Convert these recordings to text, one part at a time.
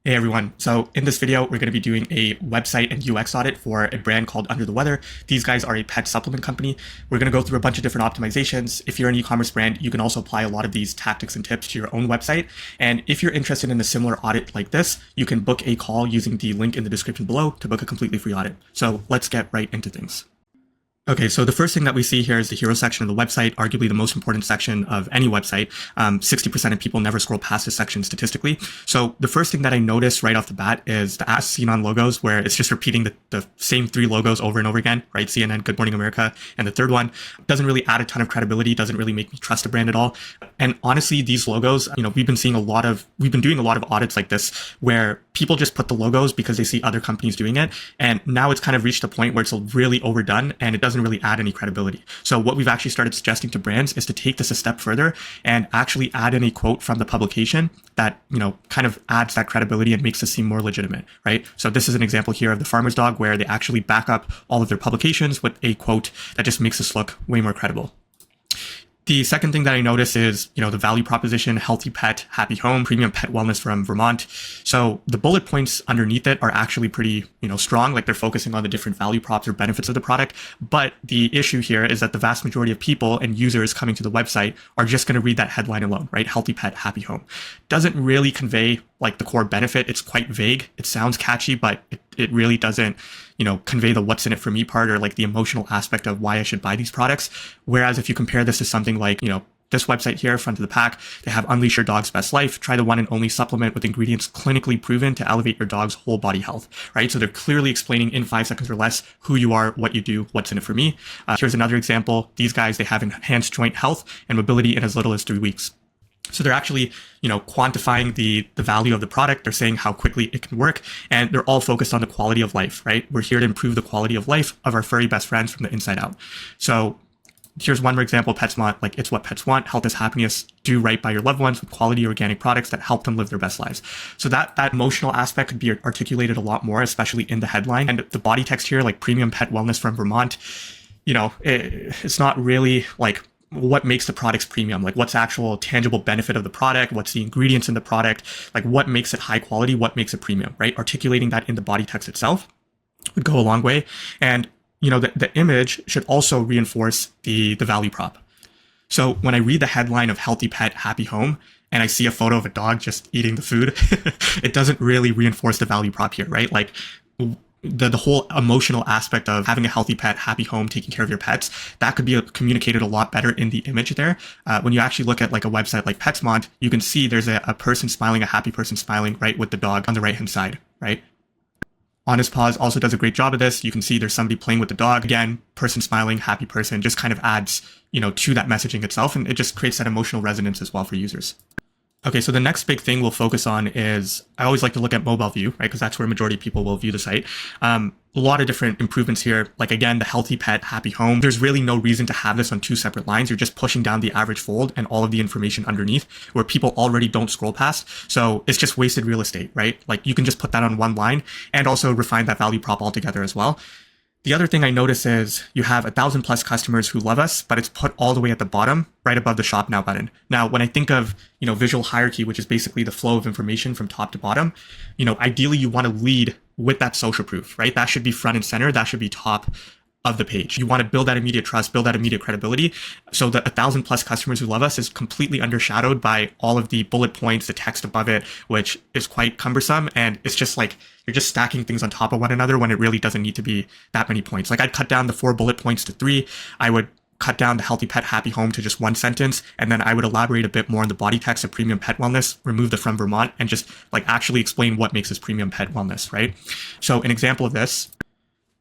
Hey everyone. So in this video, we're going to be doing a website and UX audit for a brand called Under the Weather. These guys are a pet supplement company. We're going to go through a bunch of different optimizations. If you're an e-commerce brand, you can also apply a lot of these tactics and tips to your own website. And if you're interested in a similar audit like this, you can book a call using the link in the description below to book a completely free audit. So let's get right into things. Okay, so the first thing that we see here is the hero section of the website, arguably the most important section of any website. 60% of people never scroll past this section statistically. So the first thing that I noticed right off the bat is the as seen on logos, where it's just repeating the same three logos over and over again, right? CNN, Good Morning America, and the third one doesn't really add a ton of credibility, doesn't really make me trust a brand at all. And honestly, these logos, we've been doing a lot of audits like this where people just put the logos because they see other companies doing it. And now it's kind of reached a point where it's really overdone and it doesn't really add any credibility. So what we've actually started suggesting to brands is to take this a step further and actually add in a quote from the publication that, kind of adds that credibility and makes this seem more legitimate, right? So this is an example here of the Farmer's Dog where they actually back up all of their publications with a quote that just makes this look way more credible. The second thing that I notice is, the value proposition, healthy pet, happy home, premium pet wellness from Vermont. So the bullet points underneath it are actually pretty, strong, like they're focusing on the different value props or benefits of the product. But the issue here is that the vast majority of people and users coming to the website are just going to read that headline alone, right? Healthy pet, happy home. Doesn't really convey like the core benefit. It's quite vague. It sounds catchy, but it really doesn't, convey the what's in it for me part or like the emotional aspect of why I should buy these products. Whereas if you compare this to something like, this website here, front of the pack, they have Unleash Your Dog's Best Life. Try the one and only supplement with ingredients clinically proven to elevate your dog's whole body health, right? So they're clearly explaining in 5 seconds or less who you are, what you do, what's in it for me. Here's another example. These guys, they have enhanced joint health and mobility in as little as 3 weeks. So they're actually, quantifying the value of the product. They're saying how quickly it can work, and they're all focused on the quality of life, right? We're here to improve the quality of life of our furry best friends from the inside out. So here's one more example. PetSmart, like it's what pets want. Health is happiness. Do right by your loved ones with quality organic products that help them live their best lives. So that emotional aspect could be articulated a lot more, especially in the headline. And the body text here, like premium pet wellness from Vermont, it's not really like what makes the products premium, like what's actual tangible benefit of the product, what's the ingredients in the product, like what makes it high quality, what makes it premium, right? Articulating that in the body text itself would go a long way. And, the image should also reinforce the value prop. So when I read the headline of healthy pet, happy home, and I see a photo of a dog just eating the food, it doesn't really reinforce the value prop here, right? Like the whole emotional aspect of having a healthy pet, happy home, taking care of your pets, that could be communicated a lot better in the image there. When you actually look at like a website like PetSmart, you can see there's a person smiling, a happy person smiling, right, with the dog on the right-hand side, right? Honest Paws also does a great job of this. You can see there's somebody playing with the dog. Again, person smiling, happy person, just kind of adds, to that messaging itself. And it just creates that emotional resonance as well for users. Okay, so the next big thing we'll focus on is, I always like to look at mobile view, right? Because that's where a majority of people will view the site. A lot of different improvements here. Like again, the healthy pet, happy home. There's really no reason to have this on 2 separate lines. You're just pushing down the average fold and all of the information underneath where people already don't scroll past. So it's just wasted real estate, right? Like you can just put that on one line and also refine that value prop altogether as well. The other thing I notice is you have 1,000+ customers who love us, but it's put all the way at the bottom, right above the Shop Now button. Now, when I think of, visual hierarchy, which is basically the flow of information from top to bottom, ideally you want to lead with that social proof, right? That should be front and center. That should be top of the page. You want to build that immediate trust, build that immediate credibility. So the 1,000+ customers who love us is completely undershadowed by all of the bullet points, the text above it, which is quite cumbersome. And it's just like, you're just stacking things on top of one another when it really doesn't need to be that many points. Like I'd cut down the 4 bullet points to 3. I would cut down the healthy pet, happy home to just 1 sentence. And then I would elaborate a bit more on the body text of premium pet wellness, remove the from Vermont, and just like actually explain what makes this premium pet wellness, right? So an example of this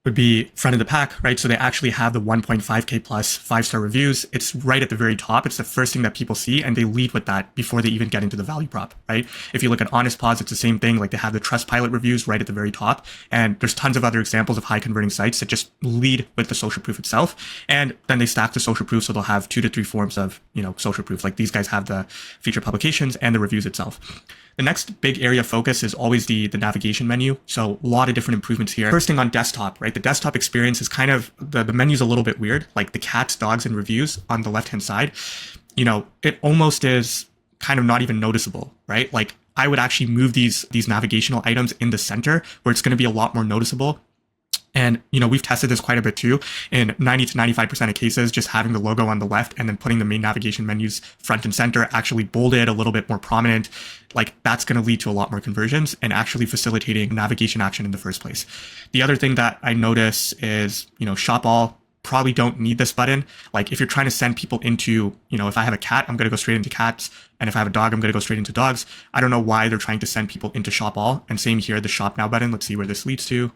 would be front of the pack, right? So they actually have the 1.5K plus 5-star reviews. It's right at the very top. It's the first thing that people see, and they lead with that before they even get into the value prop, right? If you look at Honest Paws, it's the same thing. Like they have the Trustpilot reviews right at the very top. And there's tons of other examples of high converting sites that just lead with the social proof itself. And then they stack the social proof. So they'll have 2 to 3 forms of, social proof. Like these guys have the feature publications and the reviews itself. The next big area of focus is always the navigation menu. So a lot of different improvements here. First thing on desktop, right? The desktop experience is kind of, the menu's a little bit weird. Like the cats, dogs, and reviews on the left-hand side, it almost is kind of not even noticeable, right? Like I would actually move these navigational items in the center where it's going to be a lot more noticeable. And, we've tested this quite a bit too. In 90 to 95% of cases, just having the logo on the left and then putting the main navigation menus front and center, actually bolded, a little bit more prominent, like that's going to lead to a lot more conversions and actually facilitating navigation action in the first place. The other thing that I notice is, shop all probably don't need this button. Like if you're trying to send people into, if I have a cat, I'm going to go straight into cats. And if I have a dog, I'm going to go straight into dogs. I don't know why they're trying to send people into shop all. And same here, the shop now button. Let's see where this leads to.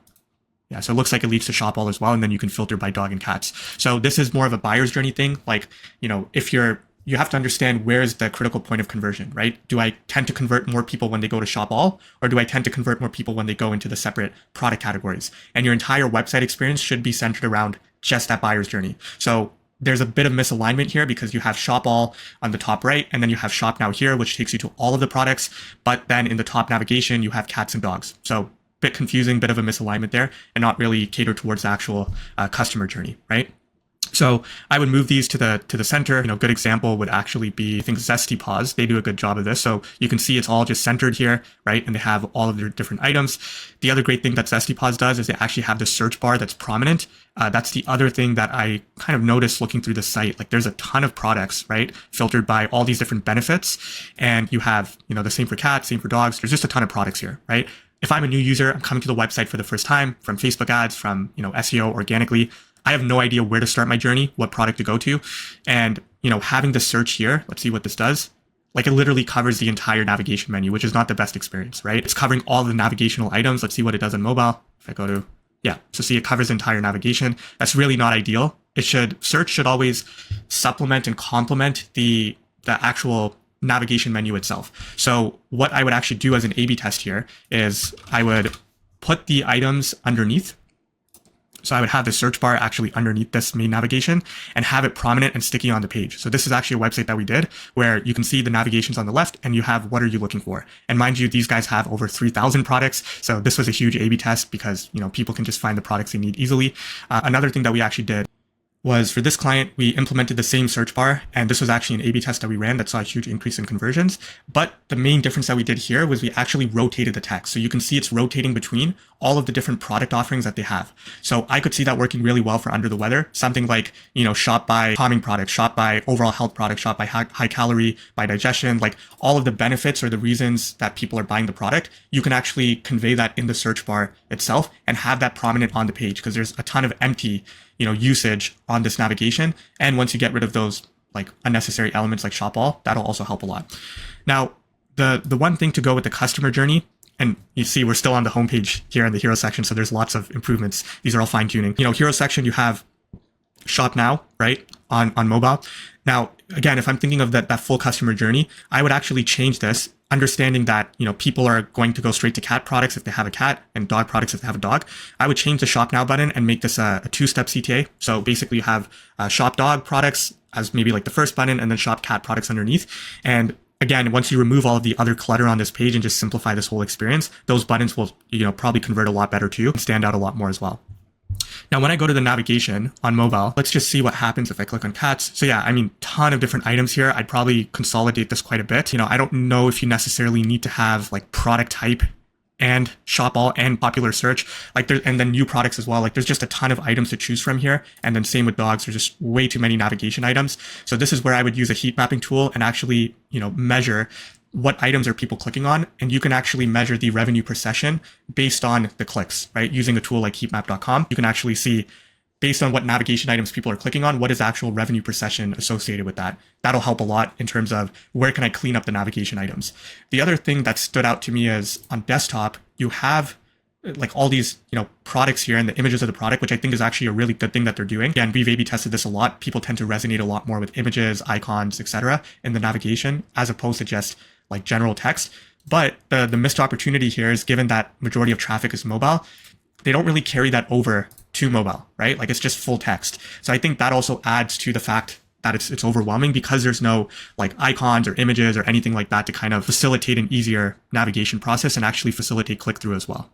Yeah, so it looks like it leads to shop all as well. And then you can filter by dog and cats. So this is more of a buyer's journey thing. Like, if you have to understand where is the critical point of conversion, right? Do I tend to convert more people when they go to shop all, or do I tend to convert more people when they go into the separate product categories? And your entire website experience should be centered around just that buyer's journey. So there's a bit of misalignment here because you have shop all on the top right, and then you have shop now here, which takes you to all of the products. But then in the top navigation, you have cats and dogs. So bit confusing, bit of a misalignment there, and not really cater towards the actual customer journey, right? So I would move these to the center. Good example would actually be, I think, Zesty Paws. They do a good job of this. So you can see it's all just centered here, right? And they have all of their different items. The other great thing that Zesty Paws does is they actually have the search bar that's prominent. That's the other thing that I kind of noticed looking through the site. Like there's a ton of products, right? Filtered by all these different benefits. And you have, the same for cats, same for dogs. There's just a ton of products here, right? If I'm a new user, I'm coming to the website for the first time from Facebook ads, from, SEO organically, I have no idea where to start my journey, what product to go to. And, having the search here, let's see what this does. Like it literally covers the entire navigation menu, which is not the best experience, right? It's covering all the navigational items. Let's see what it does on mobile. If I go to, so see it covers the entire navigation. That's really not ideal. Search should always supplement and complement the actual navigation menu itself. So what I would actually do as an A/B test here is I would put the items underneath. So I would have the search bar actually underneath this main navigation and have it prominent and sticky on the page. So this is actually a website that we did where you can see the navigations on the left and you have what are you looking for. And mind you, these guys have over 3,000 products. So this was a huge A/B test because, people can just find the products they need easily. Another thing that we actually did was for this client, we implemented the same search bar. And this was actually an A/B test that we ran that saw a huge increase in conversions. But the main difference that we did here was we actually rotated the text. So you can see it's rotating between all of the different product offerings that they have. So I could see that working really well for under the weather. Something like, shop by calming products, shop by overall health products, shop by high calorie, by digestion, like all of the benefits or the reasons that people are buying the product. You can actually convey that in the search bar itself and have that prominent on the page because there's a ton of empty usage on this navigation. And once you get rid of those like unnecessary elements like shop all, that'll also help a lot. Now, the one thing to go with the customer journey, and you see we're still on the homepage here in the hero section, so there's lots of improvements. These are all fine tuning. Hero section, you have shop now, right? On mobile. Now, again, if I'm thinking of that full customer journey, I would actually change this, understanding that, people are going to go straight to cat products if they have a cat and dog products if they have a dog. I would change the shop now button and make this a two-step CTA. So basically you have shop dog products as maybe like the first button and then shop cat products underneath. And again, once you remove all of the other clutter on this page and just simplify this whole experience, those buttons will, probably convert a lot better too and stand out a lot more as well. Now, when I go to the navigation on mobile, let's just see what happens if I click on cats. So yeah, ton of different items here. I'd probably consolidate this quite a bit. I don't know if you necessarily need to have like product type and shop all and popular search, and then new products as well. Like there's just a ton of items to choose from here. And then same with dogs, there's just way too many navigation items. So this is where I would use a heat mapping tool and actually, measure what items are people clicking on, and you can actually measure the revenue per session based on the clicks, right? Using a tool like heatmap.com, you can actually see based on what navigation items people are clicking on, what is actual revenue per session associated with that. That'll help a lot in terms of where can I clean up the navigation items. The other thing that stood out to me is on desktop, you have like all these, products here and the images of the product, which I think is actually a really good thing that they're doing. Again, we've A/B tested this a lot. People tend to resonate a lot more with images, icons, etc. in the navigation, as opposed to just like general text. But the missed opportunity here is given that majority of traffic is mobile, they don't really carry that over to mobile, right? Like it's just full text. So I think that also adds to the fact that it's overwhelming because there's no like icons or images or anything like that to kind of facilitate an easier navigation process and actually facilitate click-through as well.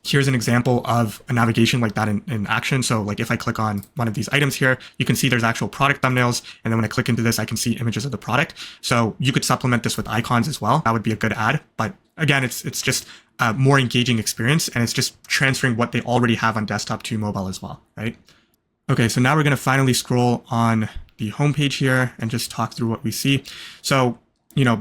Here's an example of a navigation like that in action. So like if I click on one of these items here, you can see there's actual product thumbnails. And then when I click into this, I can see images of the product. So you could supplement this with icons as well. That would be a good ad. But again, it's just a more engaging experience, and it's just transferring what they already have on desktop to mobile as well, right? Okay, so now we're going to finally scroll on the homepage here and just talk through what we see. So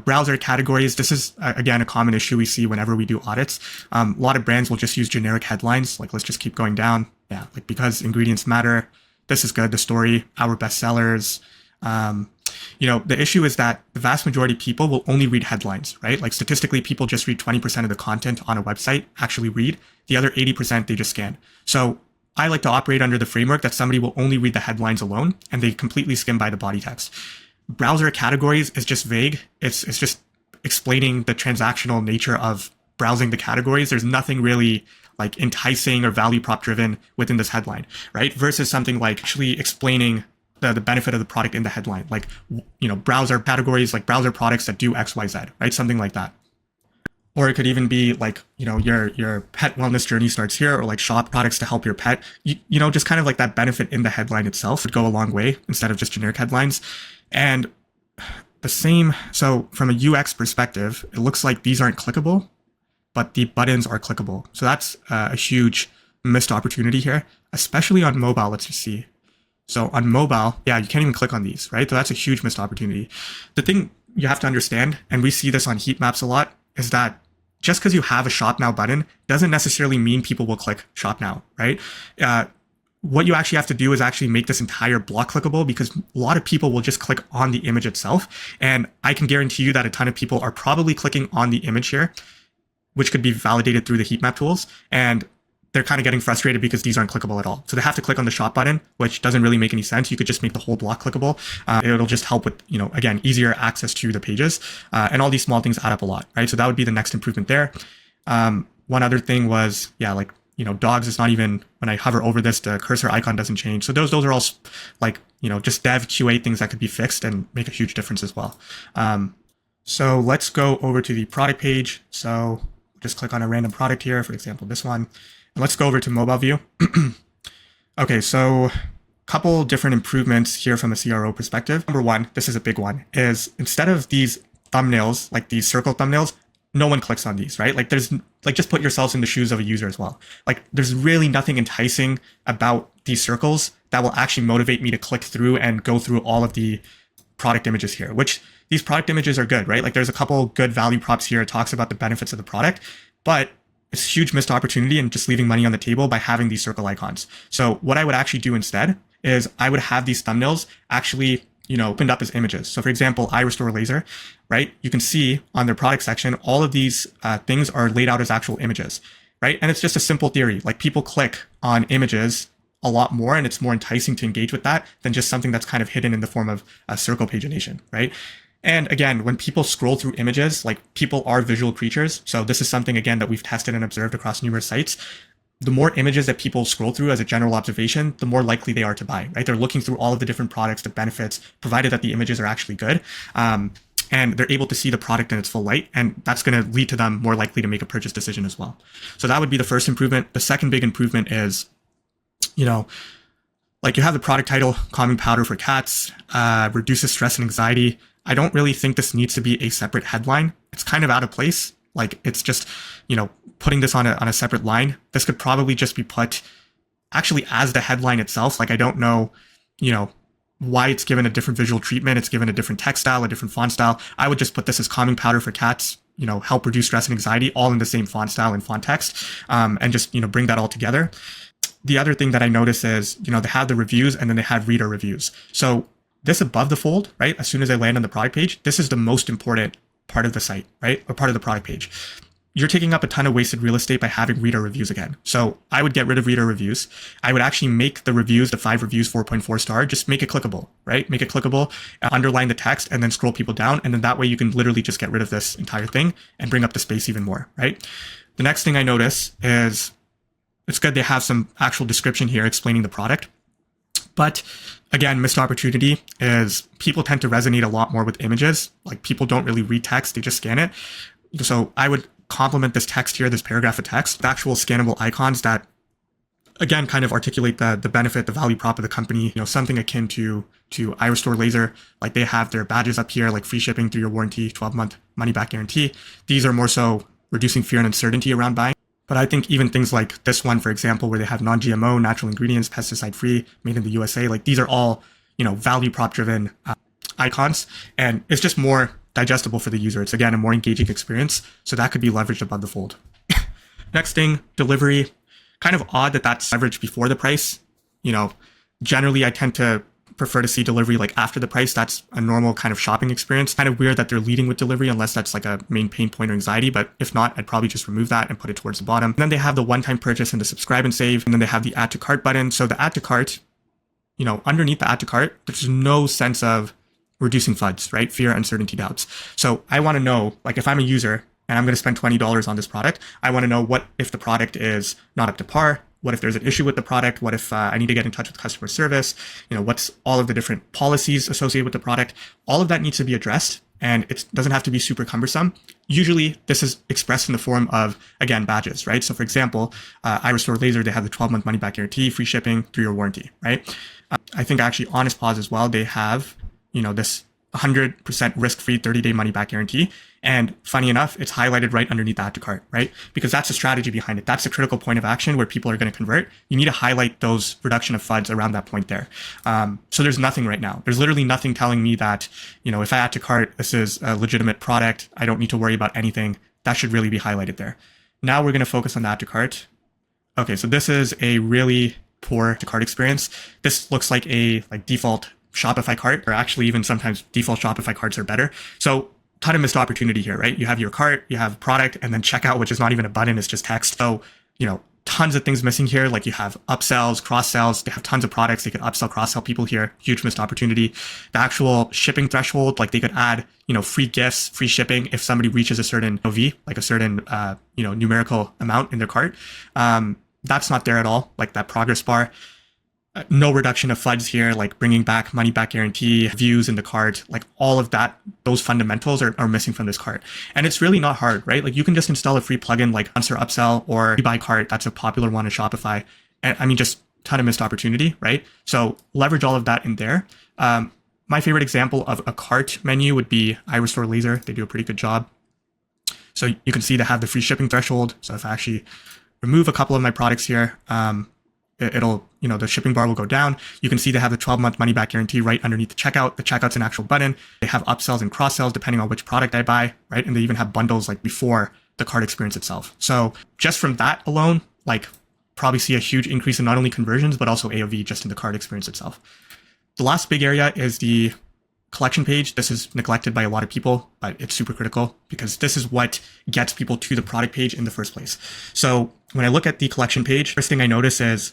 browser categories, this is, again, a common issue we see whenever we do audits. A lot of brands will just use generic headlines. Like, let's just keep going down. Yeah, like because ingredients matter. This is good. The story, our bestsellers. The issue is that the vast majority of people will only read headlines, right? Like statistically, people just read 20% of the content on a website, actually read. The other 80%, they just scan. So I like to operate under the framework that somebody will only read the headlines alone, and they completely skim by the body text. Browser categories is just vague. It's just explaining the transactional nature of browsing the categories. There's nothing really like enticing or value prop driven within this headline, right? Versus something like actually explaining the benefit of the product in the headline, like, browser categories, like browser products that do X, Y, Z, right? Something like that. Or it could even be like, your pet wellness journey starts here, or like shop products to help your pet, just kind of like that benefit in the headline itself would go a long way instead of just generic headlines. And the same, so from a UX perspective, it looks like these aren't clickable, but the buttons are clickable. So that's a huge missed opportunity here, especially on mobile. Let's just see. So on mobile, yeah, you can't even click on these, right? So that's a huge missed opportunity. The thing you have to understand, and we see this on heat maps a lot, is that just because you have a shop now button doesn't necessarily mean people will click shop now, right? What you actually have to do is actually make this entire block clickable, because a lot of people will just click on the image itself. And I can guarantee you that a ton of people are probably clicking on the image here, which could be validated through the heat map tools. And they're kind of getting frustrated because these aren't clickable at all. So they have to click on the shop button, which doesn't really make any sense. You could just make the whole block clickable. It'll just help with, again, easier access to the pages. And all these small things add up a lot, right? So that would be the next improvement there. One other thing was, dogs is not even, when I hover over this, the cursor icon doesn't change. So those are all like, just dev QA things that could be fixed and make a huge difference as well. So let's go over to the product page. So just click on a random product here, for example, this one. And let's go over to mobile view. Okay, so a couple different improvements here from a CRO perspective. Number one, this is a big one, is instead of these thumbnails, like these circle thumbnails, no one clicks on these, right? Like there's like, just put yourselves in the shoes of a user as well. Like there's really nothing enticing about these circles that will actually motivate me to click through and go through all of the product images here, which these product images are good, right? Like there's a couple good value props here. It talks about the benefits of the product, but it's a huge missed opportunity and just leaving money on the table by having these circle icons. So what I would actually do instead is I would have these thumbnails actually, opened up as images. So for example, I Restore Laser, right? You can see on their product section, all of these things are laid out as actual images, right? And it's just a simple theory. Like people click on images a lot more, and it's more enticing to engage with that than just something that's kind of hidden in the form of a circle pagination, right? And again, when people scroll through images, like people are visual creatures. So this is something, again, that we've tested and observed across numerous sites. The more images that people scroll through as a general observation, the more likely they are to buy, right? They're looking through all of the different products, the benefits, provided that the images are actually good. And they're able to see the product in its full light. And that's going to lead to them more likely to make a purchase decision as well. So that would be the first improvement. The second big improvement is, like you have the product title, calming powder for cats, reduces stress and anxiety. I don't really think this needs to be a separate headline. It's kind of out of place. Like it's just, putting this on a separate line. This could probably just be put actually as the headline itself. Like I don't know, why it's given a different visual treatment. It's given a different text style, a different font style. I would just put this as calming powder for cats, help reduce stress and anxiety, all in the same font style and font text, and just, bring that all together. The other thing that I notice is, they have the reviews and then they have reader reviews. So this above the fold, right? As soon as I land on the product page, this is the most important part of the site, right? Or part of the product page. You're taking up a ton of wasted real estate by having reader reviews again. So I would get rid of reader reviews. I would actually make the reviews, the 5 reviews, 4.4 star, just make it clickable, right? Make it clickable, underline the text, and then scroll people down. And then that way you can literally just get rid of this entire thing and bring up the space even more, right? The next thing I notice is it's good they have some actual description here explaining the product. But again, missed opportunity is people tend to resonate a lot more with images. Like people don't really read text, they just scan it. So I would complement this text here, this paragraph of text, with actual scannable icons that, again, kind of articulate the benefit, the value prop of the company. You know, something akin to Iris Store Laser, like they have their badges up here, like free shipping, 3-year warranty, 12-month money back guarantee. These are more so reducing fear and uncertainty around buying. But I think even things like this one, for example, where they have non-GMO, natural ingredients, pesticide-free, made in the USA, like these are all, you know, value prop driven icons, and it's just more digestible for the user. It's, again, a more engaging experience. So that could be leveraged above the fold. Next thing, delivery. Kind of odd that that's leveraged before the price. You know, generally I tend to prefer to see delivery like after the price. That's a normal kind of shopping experience. Kind of weird that they're leading with delivery unless that's like a main pain point or anxiety. But if not, I'd probably just remove that and put it towards the bottom. And then they have the one-time purchase and the subscribe and save. And then they have the add to cart button. So the add to cart, you know, underneath the add to cart, there's no sense of reducing FUDs, right? Fear, uncertainty, doubts. So I want to know, like if I'm a user and I'm going to spend $20 on this product, I want to know what if the product is not up to par. What if there's an issue with the product? What if I need to get in touch with customer service? You know, what's all of the different policies associated with the product? All of that needs to be addressed, and it doesn't have to be super cumbersome. Usually this is expressed in the form of, again, badges, right? So for example, Iris Store Laser, they have the 12-month money back guarantee, free shipping, 3-year warranty, right? I think actually Honest Paws as well, they have, you know, this 100% risk-free 30-day money-back guarantee. And funny enough, it's highlighted right underneath the add to cart, right? Because that's the strategy behind it. That's the critical point of action where people are going to convert. You need to highlight those reduction of FUDs around that point there. So there's nothing right now. There's literally nothing telling me that, you know, if I add to cart, this is a legitimate product. I don't need to worry about anything. That should really be highlighted there. Now we're going to focus on the add to cart. Okay, so this is a really poor to cart experience. This looks like a default Shopify cart, or actually even sometimes default Shopify carts are better. So ton of missed opportunity here, right? You have your cart, you have product, and then checkout, which is not even a button, it's just text. So, you know, tons of things missing here. Like you have upsells, cross sells, they have tons of products. They could upsell, cross sell people here. Huge missed opportunity. The actual shipping threshold, like they could add, you know, free gifts, free shipping if somebody reaches a certain OV, like a certain, you know, numerical amount in their cart. That's not there at all. Like that progress bar. No reduction of FUDs here, like bringing back money back guarantee, views in the cart, like all of that, those fundamentals are missing from this cart. And it's really not hard, right? Like you can just install a free plugin like Answer Upsell or Buy Cart. That's a popular one in Shopify. And I mean, just ton of missed opportunity, right? So leverage all of that in there. My favorite example of a cart menu would be Iris Store Laser. They do a pretty good job. So you can see they have the free shipping threshold. So if I actually remove a couple of my products here, it'll, you know, the shipping bar will go down. You can see they have the 12-month money back guarantee right underneath the checkout. The checkout's an actual button. They have upsells and cross sells depending on which product I buy, right? And they even have bundles like before the cart experience itself. So just from that alone, like probably see a huge increase in not only conversions, but also AOV just in the cart experience itself. The last big area is the collection page. This is neglected by a lot of people, but it's super critical because this is what gets people to the product page in the first place. So when I look at the collection page, first thing I notice is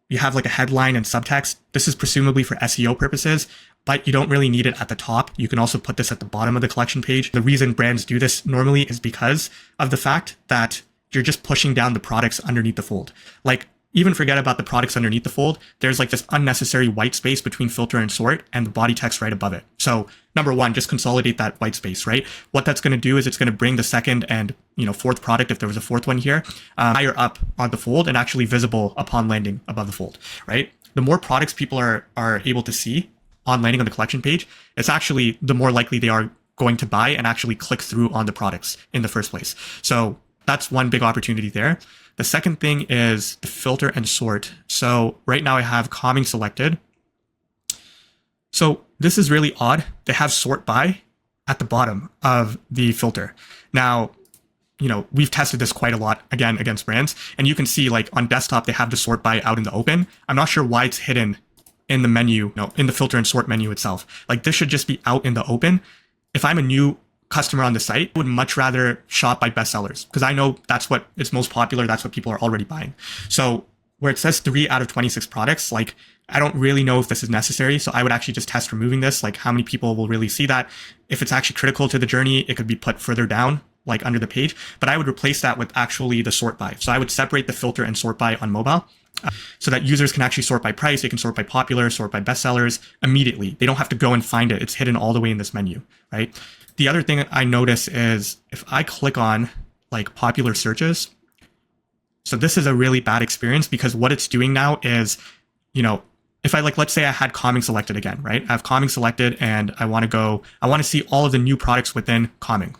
you have like a headline and subtext. This is presumably for SEO purposes, but you don't really need it at the top. You can also put this at the bottom of the collection page. The reason brands do this normally is because of the fact that you're just pushing down the products underneath the fold. Like, even forget about the products underneath the fold. There's like this unnecessary white space between filter and sort and the body text right above it. So number one, just consolidate that white space, right? What that's going to do is it's going to bring the second and, you know, fourth product, if there was a fourth one here, higher up on the fold and actually visible upon landing above the fold, right? The more products people are able to see on landing on the collection page, it's actually the more likely they are going to buy and actually click through on the products in the first place. So that's one big opportunity there. The second thing is the filter and sort. So right now I have calming selected. So this is really odd. They have sort by at the bottom of the filter. Now, you know, we've tested this quite a lot, again, against brands. And you can see like on desktop, they have the sort by out in the open. I'm not sure why it's hidden in the menu, in the filter and sort menu itself. Like this should just be out in the open. If I'm a new customer on the site, I would much rather shop by bestsellers because I know that's what is most popular. That's what people are already buying. So where it says 3 out of 26 products, like I don't really know if this is necessary. So I would actually just test removing this, like how many people will really see that. If it's actually critical to the journey, it could be put further down, like under the page, but I would replace that with actually the sort by. So I would separate the filter and sort by on mobile so that users can actually sort by price. They can sort by popular, sort by bestsellers immediately. They don't have to go and find it. It's hidden all the way in this menu, right? The other thing I notice is if I click on like popular searches. So this is a really bad experience because what it's doing now is, if I let's say I had calming selected again, right? I have calming selected and I want to see all of the new products within calming.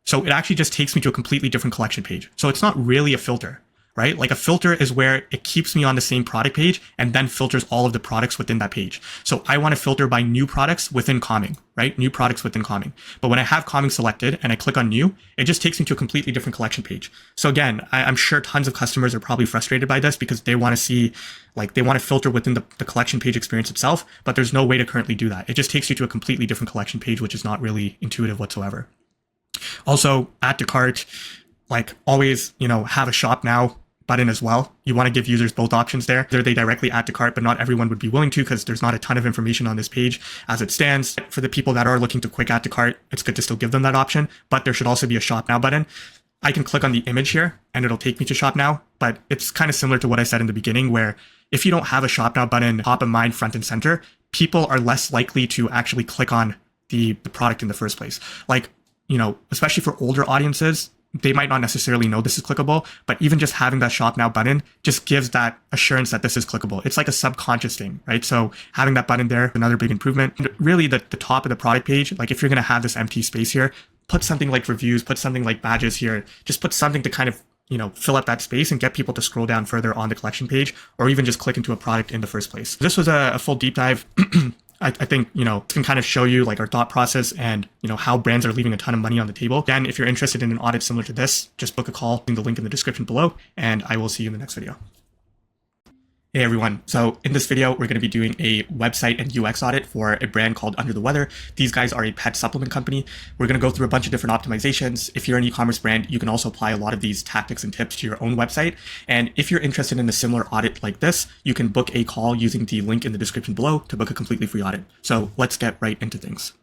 So it actually just takes me to a completely different collection page. So it's not really a filter, right? Like a filter is where it keeps me on the same product page and then filters all of the products within that page. So I want to filter by new products within calming, right? New products within calming. But when I have calming selected and I click on new, it just takes me to a completely different collection page. So again, I'm sure tons of customers are probably frustrated by this because they want to see, they want to filter within the collection page experience itself, but there's no way to currently do that. It just takes you to a completely different collection page, which is not really intuitive whatsoever. Also, add to cart, always, have a shop now button as well. You want to give users both options there. They directly add to cart, but not everyone would be willing to because there's not a ton of information on this page as it stands. For the people that are looking to quick add to cart, it's good to still give them that option, but there should also be a shop now button. I can click on the image here and it'll take me to shop now, but it's kind of similar to what I said in the beginning where if you don't have a shop now button top of mind, front and center, people are less likely to actually click on the product in the first place. Especially for older audiences, they might not necessarily know this is clickable, but even just having that shop now button just gives that assurance that this is clickable. It's like a subconscious thing, right? So having that button there, another big improvement. And really the top of the product page, if you're going to have this empty space here, put something like reviews, put something like badges here, just put something to kind of, fill up that space and get people to scroll down further on the collection page, or even just click into a product in the first place. This was a full deep dive. I think, it can kind of show you our thought process and, how brands are leaving a ton of money on the table. Again, if you're interested in an audit similar to this, just book a call in the link in the description below, and I will see you in the next video. Hey everyone. So in this video, we're going to be doing a website and UX audit for a brand called Under the Weather. These guys are a pet supplement company. We're going to go through a bunch of different optimizations. If you're an e-commerce brand, you can also apply a lot of these tactics and tips to your own website. And if you're interested in a similar audit like this, you can book a call using the link in the description below to book a completely free audit. So let's get right into things.